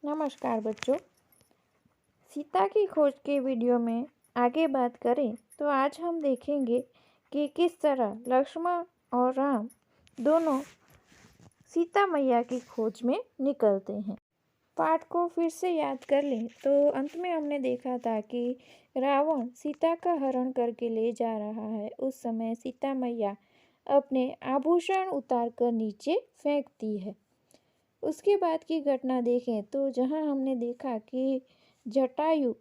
नमस्कार बच्चों। सीता की खोज के वीडियो में आगे बात करें तो आज हम देखेंगे कि किस तरह लक्ष्मण और राम दोनों सीता मैया की खोज में निकलते हैं। पाठ को फिर से याद कर लें तो अंत में हमने देखा था कि रावण सीता का हरण करके ले जा रहा है। उस समय सीता मैया अपने आभूषण उतारकर नीचे फेंकती है। उसके बाद की घटना देखें तो जहां हमने देखा कि जटायु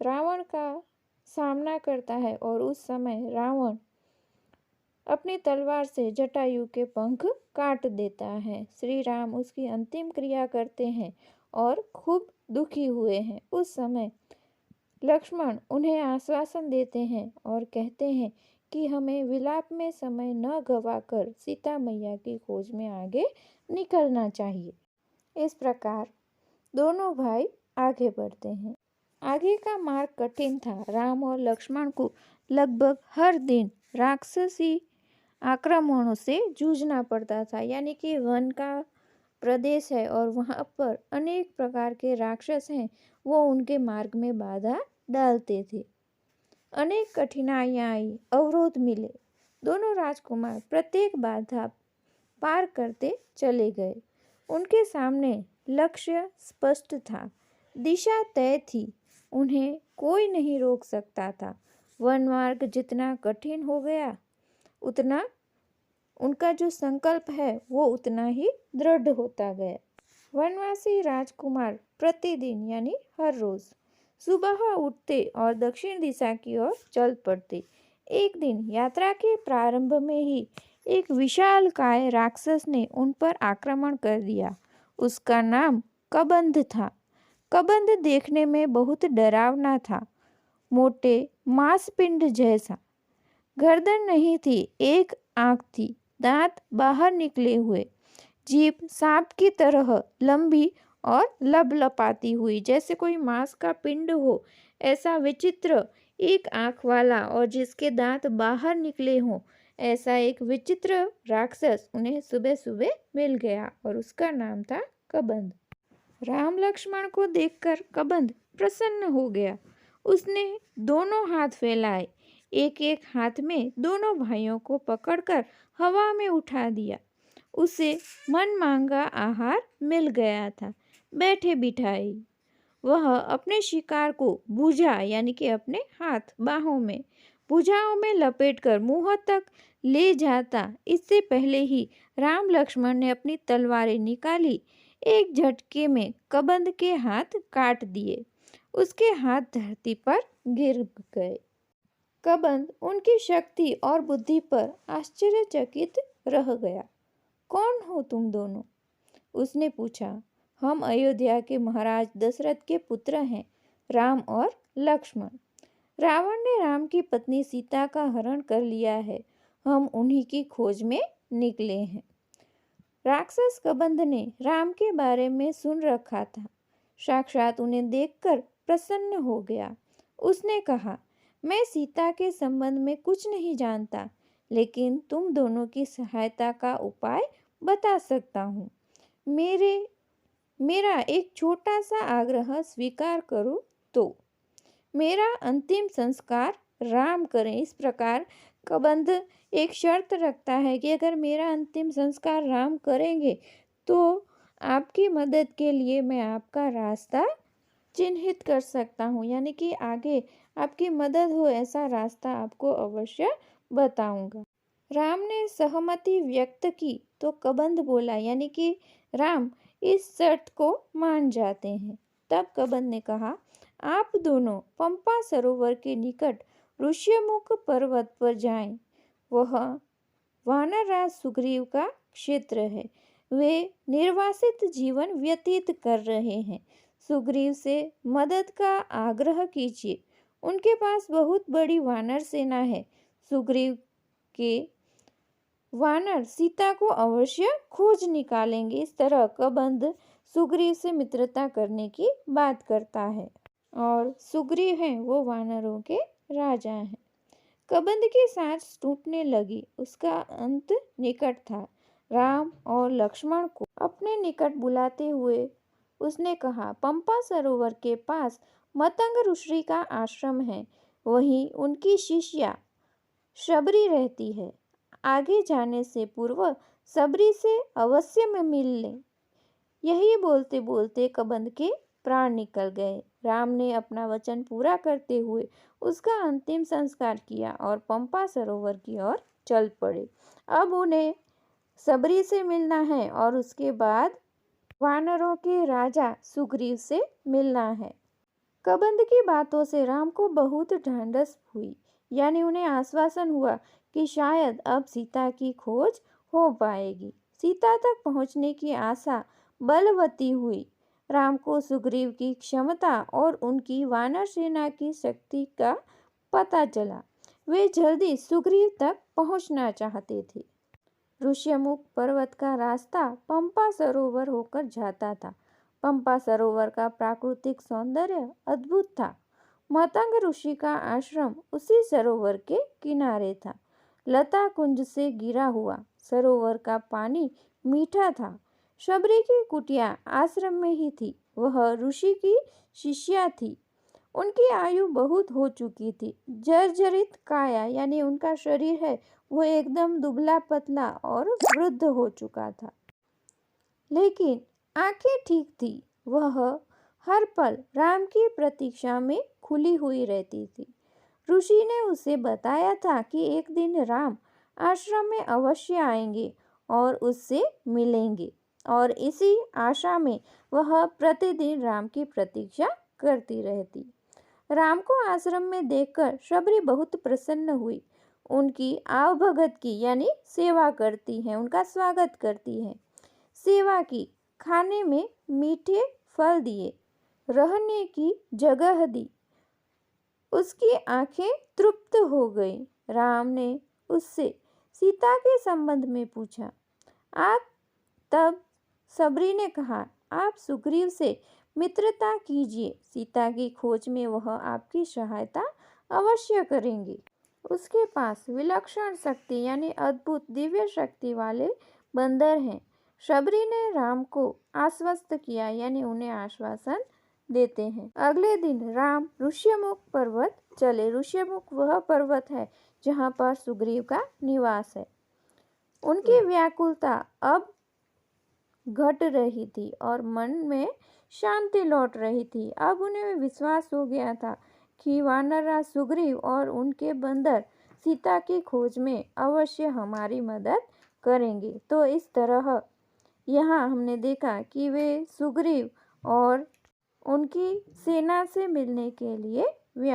रावण का सामना करता है और उस समय रावण अपनी तलवार से जटायु के पंख काट देता है। श्री राम उसकी अंतिम क्रिया करते हैं और खूब दुखी हुए हैं। उस समय लक्ष्मण उन्हें आश्वासन देते हैं और कहते हैं कि हमें विलाप में समय न गवाकर सीता मैया की खोज में आगे निकलना चाहिए। इस प्रकार दोनों भाई आगे बढ़ते हैं। आगे का मार्ग कठिन था। राम और लक्ष्मण को लगभग हर दिन राक्षसी आक्रमणों से जूझना पड़ता था। यानी कि वन का प्रदेश है और वहाँ पर अनेक प्रकार के राक्षस हैं, वो उनके मार्ग में बाधा डालते थे। अनेक कठिनाइयाँ आई, अवरोध मिले। दोनों राजकुमार प्रत्येक बाधा पार करते चले गए। उनके सामने लक्ष्य स्पष्ट था, दिशा तय थी, उन्हें कोई नहीं रोक सकता था। वन मार्ग जितना कठिन हो गया उतना उनका जो संकल्प है वो उतना ही दृढ़ होता गया। वनवासी राजकुमार प्रतिदिन यानी हर रोज सुबह उठते और दक्षिण दिशा की ओर चल पड़ते। एक दिन यात्रा के प्रारंभ में ही एक विशालकाय राक्षस ने उन पर आक्रमण कर दिया। उसका नाम कबंध था। कबंध देखने में बहुत डरावना था, मोटे मांसपिंड जैसा। गर्दन नहीं थी, एक आंख थी, दांत बाहर निकले हुए, जीभ सांप की तरह लंबी और लपलपाती हुई, जैसे कोई मांस का पिंड हो ऐसा विचित्र एक आंख वाला और जिसके दांत बाहर निकले हों, ऐसा एक विचित्र राक्षस उन्हें सुबह सुबह मिल गया और उसका नाम था कबंध। राम लक्ष्मण को देखकर कबंध प्रसन्न हो गया। उसने दोनों हाथ फैलाए, एक एक हाथ में दोनों भाइयों को पकड़कर हवा में उठा दिया। उसे मन मांगा आहार मिल गया था। बैठे बिठाई वह अपने शिकार को भुजा यानी कि अपने हाथ बाहों में भुजाओं में लपेटकर मुंह तक ले जाता। इससे पहले ही राम लक्ष्मण ने अपनी तलवारें निकाली। एक झटके में कबंध के हाथ काट दिए। उसके हाथ धरती पर गिर गए। कबंध उनकी शक्ति और बुद्धि पर आश्चर्यचकित रह गया। कौन हो तुम दोनों? उसने पूछा। हम अयोध्या के महाराज दशरथ के पुत्र हैं, राम और लक्ष्मण। रावण ने राम की पत्नी सीता का हरण कर लिया है, हम उन्हीं की खोज में निकले हैं। राक्षस कबंध ने राम के बारे में सुन रखा था, साक्षात उन्हें देखकर प्रसन्न हो गया। उसने कहा, मैं सीता के संबंध में कुछ नहीं जानता, लेकिन तुम दोनों की सहायता का उपाय बता सकता हूँ। मेरा एक छोटा सा आग्रह स्वीकार करो तो मेरा अंतिम संस्कार राम करें। इस प्रकार कबंध एक शर्त रखता है कि अगर मेरा अंतिम संस्कार राम करेंगे तो आपकी मदद के लिए मैं आपका रास्ता चिन्हित कर सकता हूँ, यानी कि आगे आपकी मदद हो ऐसा रास्ता आपको अवश्य बताऊंगा। राम ने सहमति व्यक्त की तो कबंध बोला, यानी कि राम इस शर्त को मान जाते हैं। तब कबंध ने कहा, आप दोनों पंपा सरोवर के निकट ऋष्यमुख पर्वत पर जाएं। वह वानरराज सुग्रीव का क्षेत्र है। वे निर्वासित जीवन व्यतीत कर रहे हैं। सुग्रीव से मदद का आग्रह कीजिए। उनके पास बहुत बड़ी वानर सेना है। सुग्रीव के वानर सीता को अवश्य खोज निकालेंगे। इस तरह कबंध सुग्रीव से मित्रता करने की बात करता है और सुग्रीव हैं वो वानरों के राजा हैं। कबंध की सांस टूटने लगी, उसका अंत निकट था। राम और लक्ष्मण को अपने निकट बुलाते हुए उसने कहा, पंपा सरोवर के पास मतंग ऋषि का आश्रम है, वहीं उनकी शिष्या शबरी रहती है। आगे जाने से पूर्व शबरी से अवश्य में मिल लें। यही बोलते बोलते कबंध के प्राण निकल गए। राम ने अपना वचन पूरा करते हुए उसका अंतिम संस्कार किया और पंपा सरोवर की ओर चल पड़े। अब उन्हें शबरी से मिलना है और उसके बाद वानरों के राजा सुग्रीव से मिलना है। कबंध की बातों से राम को बहुत ढांढस हुई, यानी उन्हें आश्वासन हुआ कि शायद अब सीता की खोज हो पाएगी। सीता तक पहुंचने की आशा बलवती हुई। राम को सुग्रीव की क्षमता और उनकी वानर सेना की शक्ति का पता चला। वे जल्दी सुग्रीव तक पहुंचना चाहते थे। ऋष्यमुख पर्वत का रास्ता पंपा सरोवर होकर जाता था। पंपा सरोवर का प्राकृतिक सौंदर्य अद्भुत था। मतंग ऋषि का आश्रम उसी सरोवर के किनारे था। लता कुंज से गिरा हुआ सरोवर का पानी मीठा था। शबरी की कुटिया आश्रम में ही थी। वह ऋषि की शिष्या थी। उनकी आयु बहुत हो चुकी थी। जर्जरित काया, यानी उनका शरीर है वो एकदम दुबला पतला और वृद्ध हो चुका था, लेकिन आंखें ठीक थी। वह हर पल राम की प्रतीक्षा में खुली हुई रहती थी। ऋषि ने उसे बताया था कि एक दिन राम आश्रम में अवश्य आएंगे और उससे मिलेंगे, और इसी आशा में वह प्रतिदिन राम की प्रतीक्षा करती रहती। राम को आश्रम में देखकर शबरी बहुत प्रसन्न हुई। उनकी आवभगत की, यानी सेवा करती है, उनका स्वागत करती है। सेवा की, खाने में मीठे फल दिए, रहने की जगह दी। उसकी आंखें तृप्त हो गई। राम ने उससे सीता के संबंध में पूछा। तब शबरी ने कहा, आप सुग्रीव से मित्रता कीजिए। सीता की खोज में वह आपकी सहायता अवश्य करेंगे। उसके पास विलक्षण शक्ति, यानी अद्भुत दिव्य शक्ति वाले बंदर हैं। शबरी ने राम को आश्वस्त किया, यानी उन्हें आश्वासन देते हैं। अगले दिन राम ऋष्यमुख पर्वत चले। ऋष्यमुख वह पर्वत है जहाँ पर सुग्रीव का निवास है। उनकी व्याकुलता अब घट रही थी और मन में शांति लौट रही थी। अब उन्हें विश्वास हो गया था कि वानरराज सुग्रीव और उनके बंदर सीता की खोज में अवश्य हमारी मदद करेंगे। तो इस तरह यहाँ हमने देखा कि वे सुग्रीव और उनकी सेना से मिलने के लिए व्याकुल